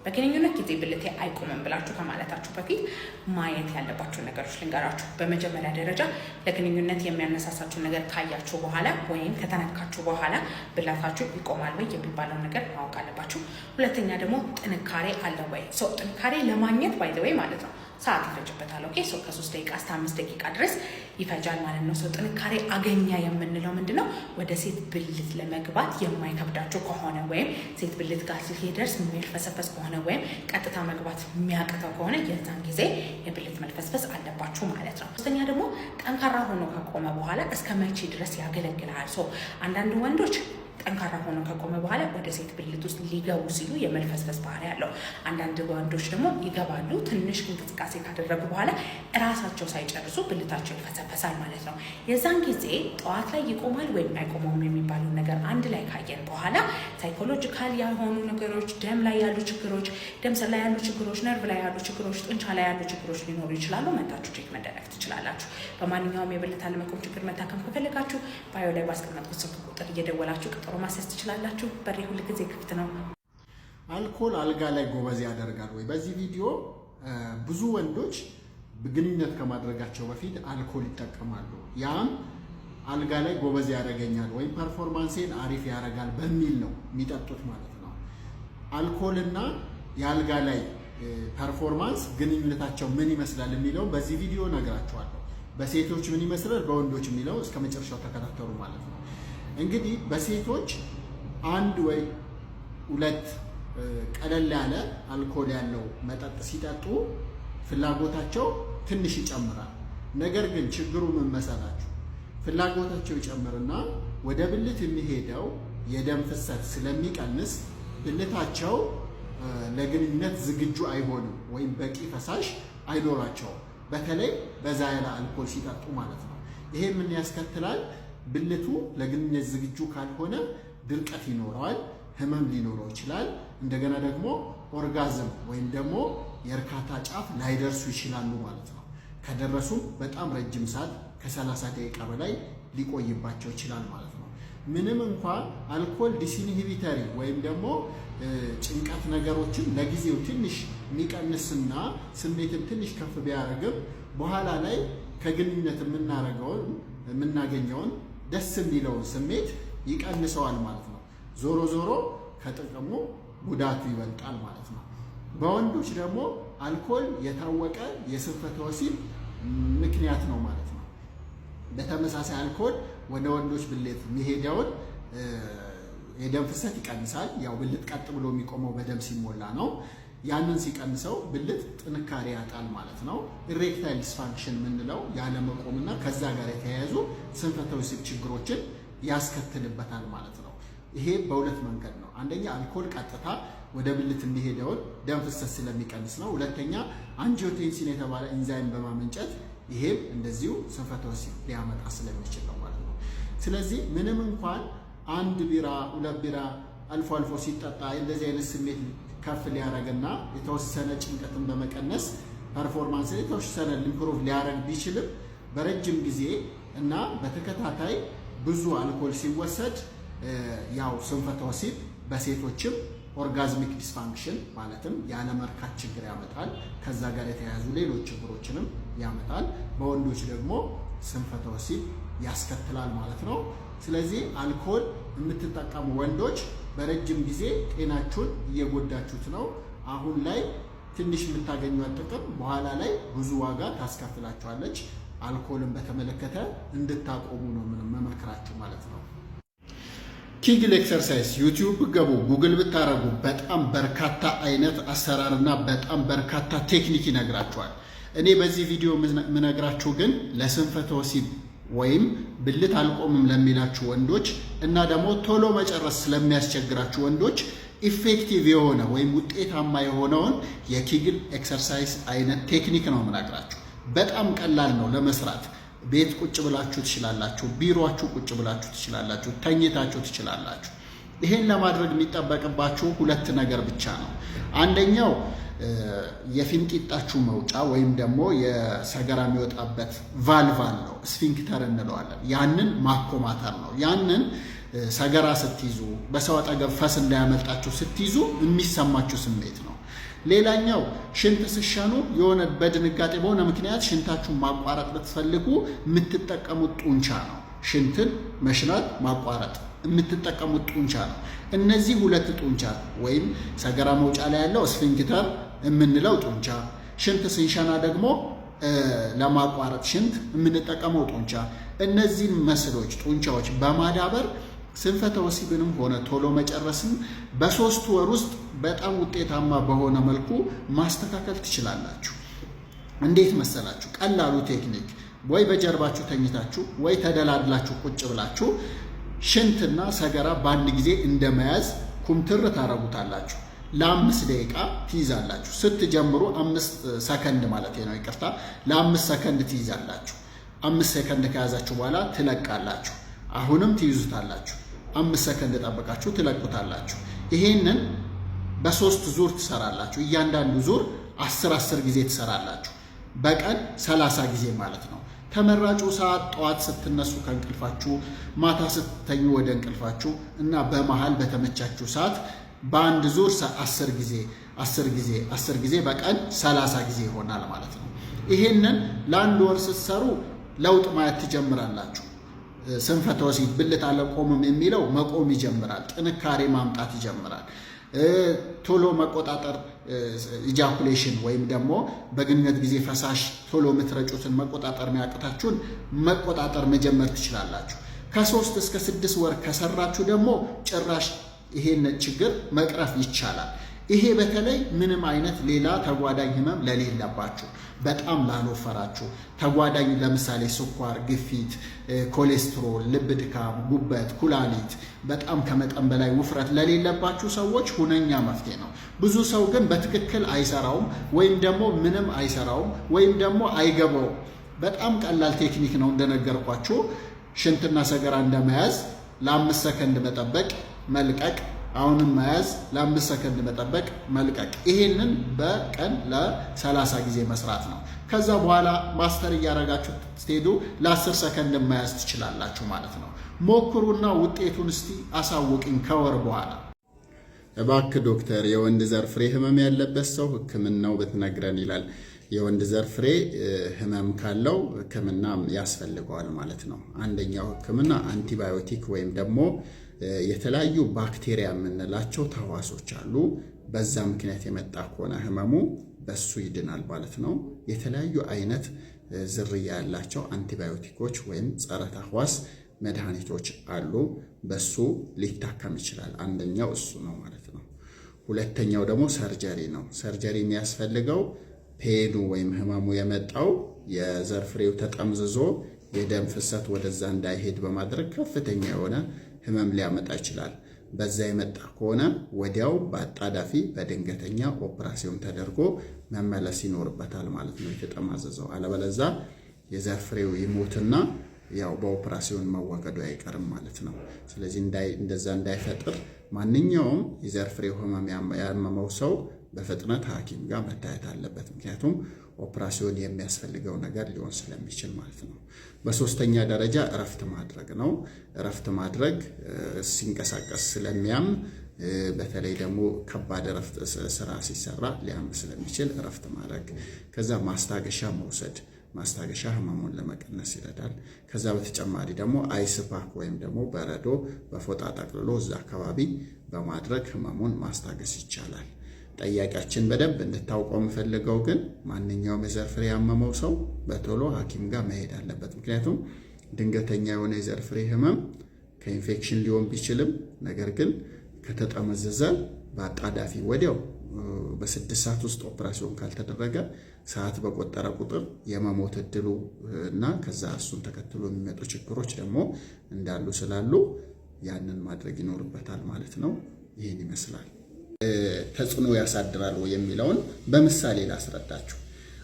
በግንኙነት ጊዜ ብልቴ አይቆምም ብላችሁ ከማለታችሁ በፊት ማየት ያለባችሁ ነገሮች ልንገራችሁ። በመጀመሪያ ደረጃ ለግንኙነት የሚያነሳሳችሁ ነገር ካያችሁ በኋላ ወይም ከተነካችሁ በኋላ ብልታችሁ ይቆማል ወይ የሚባለው ነገር ማወቅ አለባችሁ። ሁለተኛ ደግሞ ጥንካሬ አለ ወይ? ጥንካሬ ለማግኘት ባይ ዘ ወይ ማለት ነው ሰዓት ይፈጅበታል። ኦኬ ከ3 ደቂቃ እስከ 5 ደቂቃ ድረስ ይፈጃል ማለት ነው። ጥንካሬ አገኛ የምንለው ምንድነው? ወደ ሴት ብልት ለመግባት የማይከብዳችሁ ከሆነ ወይም ሴት ብልት ጋር ሲደርስ የሚልፈሰፈስ ከሆነ ወይም ቀጥታ መግባት የሚያቅተው ከሆነ የዛን ጊዜ የብልት መልፈስፈስ አለባችሁ ማለት ነው። ሶስተኛ ደግሞ ጠንካራ ሆኖ ከቆመ በኋላ እስከ መቼ ድረስ ያገለግላል? አንዳንድ ወንዶች ጠንካራ ሆኖ ከቆመ በኋላ ወደ ሴት ብልት ውስጥ ሊገቡ ሲሉ የመልፈስፈስ ባህሪ ያለው፣ አንዳንድ ወንዶች ደግሞ ይገባሉ ትንሽ እንቅስቃሴ ካደረጉ በኋላ እራሳቸው ሳይጨርሱ ብልታቸው ይፈሰፈሳል ማለት ነው። የዛን ጊዜ ጠዋት ላይ ይቆማል ወይም አይቆመውም የሚባለው ነገር አንድ ላይ ካየን በኋላ ሳይኮሎጂካል የሆኑ ነገሮች፣ ደም ላይ ያሉ ችግሮች፣ ደም ስር ላይ ያሉ ችግሮች፣ ነርቭ ላይ ያሉ ችግሮች፣ ጡንቻ ላይ ያሉ ችግሮች ሊኖሩ ይችላሉ። መታችሁ ቼክ መደረግ ትችላላችሁ። በማንኛውም የብልት አለመቆም ችግር መታከም ከፈለጋችሁ ባዮ ላይ ባስቀመጥኩት ስልክ ቁጥር እየደወላችሁ ቀጠሮ ማስያዝ ትችላላችሁ። በሬ ሁሉ ጊዜ ክፍት ነው። አልኮል አልጋ ላይ ጎበዝ ያደርጋል ወይ? በዚህ ቪዲዮ ብዙ ወንዶች ግንኙነት ከማድረጋቸው በፊት አልኮል ይጠቀማሉ። ያም አልጋ ላይ ጎበዝ ያደርገኛል ወይም ፐርፎርማንሴን አሪፍ ያደርጋል በሚል ነው የሚጠጡት ማለት ነው። አልኮልና የአልጋ ላይ ፐርፎርማንስ ግንኙነታቸው ምን ይመስላል የሚለው በዚህ ቪዲዮ ነግራችኋለሁ። በሴቶች ምን ይመስላል፣ በወንዶች የሚለው እስከ መጨረሻው ተከታተሉ ማለት ነው። እንግዲህ በሴቶች 1 ወይ 2 ቀለል ያለ አልኮል ያለው መጠጥ ሲጠጡ ፍላጎታቸው ትንሽ ይጨምራል። ነገር ግን ችግሩ ምን መሰላችሁ? ፍላጎታቸው ይጨምርና ወደ ብልት የሚሄደው የደም ፍሰት ስለሚቀንስ ብልታቸው ለግንኙነት ዝግጁ አይሆንም ወይም በቂ ፈሳሽ አይኖራቸውም። በተለይ በዛ ያለ አልኮል ሲጠጡ ማለት ነው። ይሄ ምን ያስከትላል? ብልቱ ለግንኙነት ዝግጁ ካልሆነ ድርቀት ይኖረዋል፣ ህመም ሊኖረው ይችላል። እንደገና ደግሞ ኦርጋዝም ወይም ደግሞ የእርካታ ጫፍ ላይደርሱ ይችላሉ ማለት ነው። ከደረሱም በጣም ረጅም ሰዓት ከ30 ደቂቃ በላይ ሊቆይባቸው ይችላል ማለት ነው። ምንም እንኳን አልኮል ዲስኢንሂቢተሪ ወይም ደግሞ ጭንቀት ነገሮችን ለጊዜው ትንሽ የሚቀንስና ስሜትን ትንሽ ከፍ ቢያደርግም በኋላ ላይ ከግንኙነት የምናገኘውን ደስ የሚለውን ስሜት ይቀንሰዋል ማለት ነው። ዞሮ ዞሮ ከጥቅሙ ጉዳቱ ይበልጣል ማለት ነው። በወንዶች ደግሞ አልኮል የታወቀ የስንፈተ ወሲብ ምክንያት ነው ማለት ነው። በተመሳሳይ አልኮል ወደ ወንዶች ብልት የሚሄደውን የደም ፍሰት ይቀንሳል። ያው ብልት ቀጥ ብሎ የሚቆመው በደም ሲሞላ ነው። ያንን ሲቀንሰው ብልት ጥንካሬ ያጣል ማለት ነው። ኢሬክታይል ዲስፋንክሽን የምንለው ያለመቆምና ከዛ ጋር የተያያዙ ስንፈተ ወሲብ ችግሮችን ያስከትልበታል ማለት ነው። ይሄ በሁለት መንገድ ነው። አንደኛ አልኮል ቀጥታ ወደ ብልት የሚሄደውን ደም ፍሰት ስለሚቀንስ ነው። ሁለተኛ አንጂዮቴንሲን የተባለ ኢንዛይም በማመንጨት ይሄም እንደዚሁ ስንፈተ ወሲብ ሊያመጣ ስለሚችል ነው ማለት ነው። ስለዚህ ምንም እንኳን 1 ቢራ 2 ቢራ አልፎ አልፎ ሲጠጣ እንደዚህ አይነት ስሜት ከፍ ሊያደርግና የተወሰነ ጭንቀትን በመቀነስ ፐርፎርማንስ የተወሰነ ኢምፕሩቭ ሊያደርግ ቢችልም በረጅም ጊዜ እና በተከታታይ ብዙ አልኮል ሲወሰድ ያው ስንፈተ ወሲብ በሴቶችም ኦርጋዝሚክ ዲስፋንክሽን ማለትም ያለመርካት ችግር ያመጣል። ከዛ ጋር የተያያዙ ሌሎች ችግሮችንም ያመጣል። በወንዶች ደግሞ ስንፈተ ወሲብ ያስከትላል ማለት ነው። ስለዚህ አልኮል የምትጠቀሙ ወንዶች በረጅም ጊዜ ጤናችሁን እየጎዳችሁት ነው። አሁን ላይ ትንሽ የምታገኙት ጥቅም በኋላ ላይ ብዙ ዋጋ ታስከፍላችኋለች። አልኮልን በተመለከተ እንድታቆሙ ነው መመክራችሁ ማለት ነው። ኪግል ኤክሰርሳይዝ ዩቲዩብ ገቡ፣ ጉግል ብታረጉ በጣም በርካታ አይነት አሰራርና በጣም በርካታ ቴክኒክ ይነግራችኋል። እኔ በዚህ ቪዲዮ የምነግራችሁ ግን ለስንፈተ ወሲብ ወይም ብልት አልቆምም ለሚላችሁ ወንዶች እና ደግሞ ቶሎ መጨረስ ስለሚያስቸግራችሁ ወንዶች ኢፌክቲቭ የሆነ ወይም ውጤታማ የሆነውን የኪግል ኤክሰርሳይዝ አይነት ቴክኒክ ነው የምነግራችሁ። በጣም ቀላል ነው ለመስራት። ቤት ቁጭ ብላችሁ ትችላላችሁ፣ ቢሮአችሁ ቁጭ ብላችሁ ትችላላችሁ፣ ተኝታችሁ ትችላላችሁ። ይሄን ለማድረግ የሚጠበቅባችሁ 2 ነገር ብቻ ነው። አንደኛው የፊንጢጣችሁ መውጫ ወይም ደግሞ የሰገራ የሚወጣበት ቫልቭ ነው፣ ስፊንክተር እንለዋለን። ያንን ማኮማተር ነው። ያንን ሰገራ ስትይዙ፣ በሰው አጠገብ ፈስ እንዳያመልጣችሁ ስትይዙ የሚሰማችሁ ስሜት ነው። ሌላኛው ሽንት ስሸኑ የሆነ በድንጋጤ በሆነ ምክንያት ሽንታችሁን ማቋረጥ ብትፈልጉ የምትጠቀሙት ጡንቻ ነው። ሽንትን መሽናት ማቋረጥ የምትጠቀሙት ጡንቻ ነው። እነዚህ ሁለት ጡንቻ ወይም ሰገራ መውጫ ላይ ያለው ስፊንክተር የምንለው ጡንቻ፣ ሽንት ስንሸና ደግሞ ለማቋረጥ ሽንት የምንጠቀመው ጡንቻ፣ እነዚህን መስሎች ጡንቻዎች በማዳበር ስንፈተ ወሲብንም ሆነ ቶሎ መጨረስን በ3 ወር ውስጥ በጣም ውጤታማ በሆነ መልኩ ማስተካከል ትችላላችሁ። እንዴት መሰላችሁ? ቀላሉ ቴክኒክ ወይ በጀርባችሁ ተኝታችሁ ወይ ተደላድላችሁ ቁጭ ብላችሁ ሽንትና ሰገራ በአንድ ጊዜ እንደመያዝ ኩምትር ታረጉታላችሁ። ለ5 ደቂቃ ትይዛላችሁ። ስትጀምሩ 5 ሰከንድ ማለት ነው፣ ይቅርታ፣ ለ5 ሰከንድ ትይዛላችሁ። 5 ሰከንድ ከያዛችሁ በኋላ ትለቃላችሁ። አሁንም ትይዙታላችሁ። 5 ሰከንድ ጠብቃችሁ ትለቁታላችሁ። ይሄንን በ3 ዙር ትሰራላችሁ። እያንዳንዱ ዙር 10 ጊዜ ትሰራላችሁ። በቀን 30 ጊዜ ማለት ነው። ተመራጩ ሰዓት ጠዋት ስትነሱ ከእንቅልፋችሁ፣ ማታ ስትተኙ ወደ እንቅልፋችሁ እና በመሃል በተመቻችሁ ሰዓት በአንድ ዙር 10 ጊዜ በቀን 30 ጊዜ ይሆናል ማለት ነው። ይሄንን ለ1 ወር ስትሰሩ ለውጥ ማየት ትጀምራላችሁ። ስንፈተ ወሲብ ብልት አልቆምም የሚለው መቆም ይጀምራል። ጥንካሬ ማምጣት ይጀምራል። ቶሎ መቆጣጠር ኢጃኩሌሽን ወይም ደግሞ በግንኙነት ጊዜ ፈሳሽ ቶሎ የምትረጩትን መቆጣጠር የሚያቅታችሁን መቆጣጠር መጀመር ትችላላችሁ። ከ3 እስከ 6 ወር ከሰራችሁ ደግሞ ጭራሽ ይሄን ችግር መቅረፍ ይቻላል። ይሄ በተለይ ምንም አይነት ሌላ ተጓዳኝ ህመም ለሌለባችሁ፣ በጣም ላልወፈራችሁ፣ ተጓዳኝ ለምሳሌ ስኳር፣ ግፊት፣ ኮሌስትሮል፣ ልብ ድካም፣ ጉበት፣ ኩላሊት፣ በጣም ከመጠን በላይ ውፍረት ለሌለባችሁ ሰዎች ሁነኛ መፍትሄ ነው። ብዙ ሰው ግን በትክክል አይሰራውም፣ ወይም ደግሞ ምንም አይሰራውም፣ ወይም ደግሞ አይገባውም። በጣም ቀላል ቴክኒክ ነው እንደነገርኳችሁ። ሽንትና ሰገራ እንደመያዝ ለ5 ሰከንድ መጠበቅ፣ መልቀቅ፣ አሁንም መያዝ፣ ለ5 ሰከንድ መጠበቅ፣ መልቀቅ። ይሄንን በቀን ለ30 ጊዜ መስራት ነው። ከዛ በኋላ ማስተር እያደረጋችሁ ስትሄዱ ለ10 ሰከንድ መያዝ ትችላላችሁ ማለት ነው። ሞክሩና ውጤቱን እስቲ አሳውቅኝ ከወር በኋላ። እባክህ ዶክተር የወንድ ዘር ፍሬ ህመም ያለበት ሰው ህክምናው ብትነግረን ይላል። የወንድ ዘር ፍሬ ህመም ካለው ህክምና ያስፈልገዋል ማለት ነው። አንደኛው ህክምና አንቲባዮቲክ ወይም ደግሞ የተለያዩ ባክቴሪያ የምንላቸው ተህዋሶች አሉ። በዛ ምክንያት የመጣ ከሆነ ህመሙ በሱ ይድናል ማለት ነው። የተለያዩ አይነት ዝርያ ያላቸው አንቲባዮቲኮች ወይም ጸረ ተህዋስ መድኃኒቶች አሉ። በሱ ሊታከም ይችላል። አንደኛው እሱ ነው ማለት ነው። ሁለተኛው ደግሞ ሰርጀሪ ነው። ሰርጀሪ የሚያስፈልገው ፔኑ ወይም ህመሙ የመጣው የዘር ፍሬው ተጠምዝዞ የደም ፍሰት ወደዛ እንዳይሄድ በማድረግ ከፍተኛ የሆነ ህመም ሊያመጣ ይችላል። በዛ የመጣ ከሆነ ወዲያው በአጣዳፊ በድንገተኛ ኦፕራሲዮን ተደርጎ መመለስ ይኖርበታል ማለት ነው የተጠማዘዘው። አለበለዛ የዘር ፍሬው ይሞትና ያው በኦፕራሲዮን መወገዱ አይቀርም ማለት ነው። ስለዚህ እንደዛ እንዳይፈጥር ማንኛውም የዘር ፍሬው ህመም ያመመው ሰው በፍጥነት ሐኪም ጋር መታየት አለበት። ምክንያቱም ኦፕራሲዮን የሚያስፈልገው ነገር ሊሆን ስለሚችል ማለት ነው። በሶስተኛ ደረጃ እረፍት ማድረግ ነው። እረፍት ማድረግ ሲንቀሳቀስ ስለሚያም፣ በተለይ ደግሞ ከባድ እረፍት ስራ ሲሰራ ሊያም ስለሚችል እረፍት ማድረግ፣ ከዛ ማስታገሻ መውሰድ። ማስታገሻ ህመሙን ለመቀነስ ይረዳል። ከዛ በተጨማሪ ደግሞ አይስ ፓክ ወይም ደግሞ በረዶ በፎጣ ጠቅልሎ እዛ አካባቢ በማድረግ ህመሙን ማስታገስ ይቻላል። ጠያቂያችን በደንብ እንድታውቀው የምፈልገው ግን ማንኛውም የዘር ፍሬ ያመመው ሰው በቶሎ ሐኪም ጋር መሄድ አለበት። ምክንያቱም ድንገተኛ የሆነ የዘር ፍሬ ህመም ከኢንፌክሽን ሊሆን ቢችልም፣ ነገር ግን ከተጠመዘዘ በአጣዳፊ ወዲያው በ6 ሰዓት ውስጥ ኦፕራሲዮን ካልተደረገ ሰዓት በቆጠረ ቁጥር የመሞት እድሉ እና ከዛ እሱን ተከትሎ የሚመጡ ችግሮች ደግሞ እንዳሉ ስላሉ ያንን ማድረግ ይኖርበታል ማለት ነው። ይህን ይመስላል። ተጽዕኖ ያሳድራል የሚለውን በምሳሌ ላስረዳችሁ።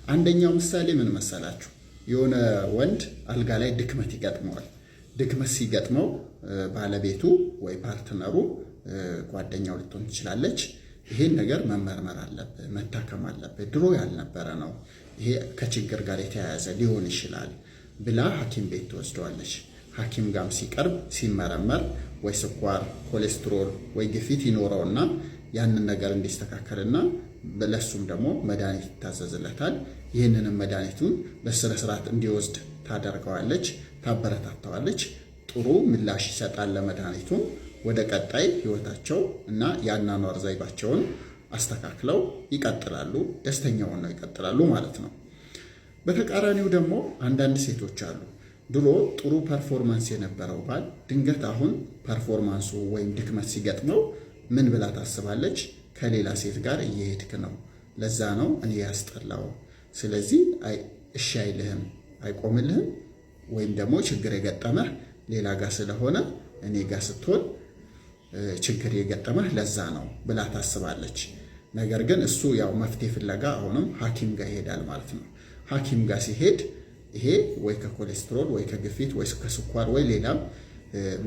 አንደኛው ምሳሌ ምን መሰላችሁ? የሆነ ወንድ አልጋ ላይ ድክመት ይገጥመዋል። ድክመት ሲገጥመው ባለቤቱ ወይ ፓርትነሩ ጓደኛው ልትሆን ትችላለች፣ ይሄን ነገር መመርመር አለብህ፣ መታከም አለብህ፣ ድሮ ያልነበረ ነው፣ ይሄ ከችግር ጋር የተያያዘ ሊሆን ይችላል ብላ ሐኪም ቤት ትወስደዋለች። ሐኪም ጋም ሲቀርብ ሲመረመር ወይ ስኳር፣ ኮሌስትሮል ወይ ግፊት ይኖረውና ያንን ነገር እንዲስተካከልና ለሱም ደግሞ መድኃኒት ይታዘዝለታል። ይህንንም መድኃኒቱን በስነ ስርዓት እንዲወስድ ታደርገዋለች፣ ታበረታተዋለች። ጥሩ ምላሽ ይሰጣል ለመድኃኒቱ። ወደ ቀጣይ ህይወታቸው እና የአኗኗር ዘይቤያቸውን አስተካክለው ይቀጥላሉ፣ ደስተኛ ሆነው ይቀጥላሉ ማለት ነው። በተቃራኒው ደግሞ አንዳንድ ሴቶች አሉ። ድሮ ጥሩ ፐርፎርማንስ የነበረው ባል ድንገት አሁን ፐርፎርማንሱ ወይም ድክመት ሲገጥመው ምን ብላ ታስባለች? ከሌላ ሴት ጋር እየሄድክ ነው፣ ለዛ ነው እኔ ያስጠላው። ስለዚህ እሺ አይልህም፣ አይቆምልህም፣ ወይም ደግሞ ችግር የገጠመህ ሌላ ጋር ስለሆነ እኔ ጋር ስትሆን ችግር የገጠመህ ለዛ ነው ብላ ታስባለች። ነገር ግን እሱ ያው መፍትሄ ፍለጋ አሁንም ሐኪም ጋር ይሄዳል ማለት ነው። ሐኪም ጋር ሲሄድ ይሄ ወይ ከኮሌስትሮል ወይ ከግፊት ወይ ከስኳር ወይ ሌላም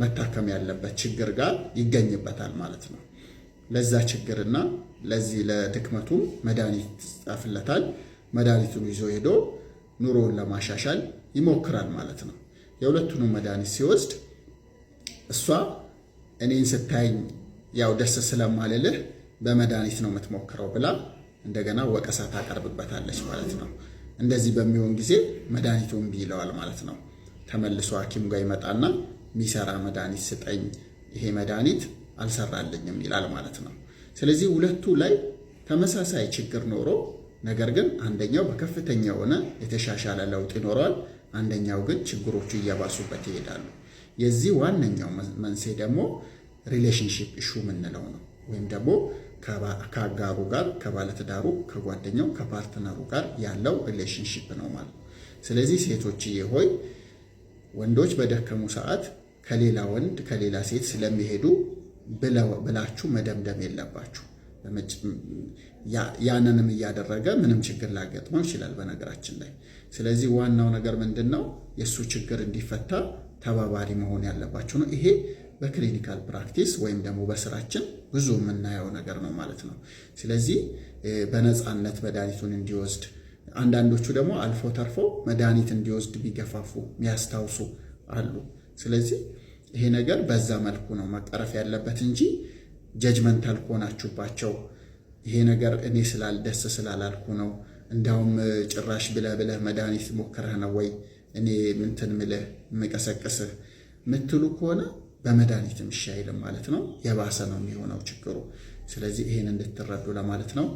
መታከም ያለበት ችግር ጋር ይገኝበታል ማለት ነው። ለዛ ችግርና ለዚህ ለድክመቱ መድኃኒት ይጻፍለታል። መድኃኒቱን ይዞ ሄዶ ኑሮውን ለማሻሻል ይሞክራል ማለት ነው። የሁለቱንም መድኃኒት ሲወስድ እሷ እኔን ስታይኝ ያው ደስ ስለማልልህ በመድኃኒት ነው የምትሞክረው ብላ እንደገና ወቀሳ ታቀርብበታለች ማለት ነው። እንደዚህ በሚሆን ጊዜ መድኃኒቱ እምቢ ይለዋል ማለት ነው። ተመልሶ ሐኪም ጋር ይመጣና የሚሰራ መድኃኒት ስጠኝ፣ ይሄ መድኃኒት አልሰራልኝም ይላል ማለት ነው። ስለዚህ ሁለቱ ላይ ተመሳሳይ ችግር ኖሮ ነገር ግን አንደኛው በከፍተኛ የሆነ የተሻሻለ ለውጥ ይኖረዋል፣ አንደኛው ግን ችግሮቹ እየባሱበት ይሄዳሉ። የዚህ ዋነኛው መንስኤ ደግሞ ሪሌሽንሺፕ ኢሹ የምንለው ነው። ወይም ደግሞ ከአጋሩ ጋር ከባለትዳሩ ከጓደኛው ከፓርትነሩ ጋር ያለው ሪሌሽንሺፕ ነው ማለት ነው። ስለዚህ ሴቶችዬ ሆይ ወንዶች በደከሙ ሰዓት ከሌላ ወንድ ከሌላ ሴት ስለሚሄዱ ብላችሁ መደምደም የለባችሁ። ያንንም እያደረገ ምንም ችግር ላገጥመው ይችላል በነገራችን ላይ። ስለዚህ ዋናው ነገር ምንድነው? የሱ ችግር እንዲፈታ ተባባሪ መሆን ያለባችሁ ነው። ይሄ በክሊኒካል ፕራክቲስ ወይም ደግሞ በስራችን ብዙ የምናየው ነገር ነው ማለት ነው። ስለዚህ በነፃነት መድኃኒቱን እንዲወስድ፣ አንዳንዶቹ ደግሞ አልፎ ተርፎ መድኃኒት እንዲወስድ ቢገፋፉ የሚያስታውሱ አሉ። ስለዚህ ይሄ ነገር በዛ መልኩ ነው መቀረፍ ያለበት እንጂ ጀጅመንታል ከሆናችሁባቸው ይሄ ነገር እኔ ደስ ስላላልኩ ነው፣ እንዳውም ጭራሽ ብለህ መድኃኒት ሞክረህ ነው ወይ እኔ ምንትን ምልህ የምቀሰቅስህ ምትሉ ከሆነ በመድኃኒትም ይሻይልም ማለት ነው። የባሰ ነው የሚሆነው ችግሩ። ስለዚህ ይሄን እንድትረዱ ለማለት ነው።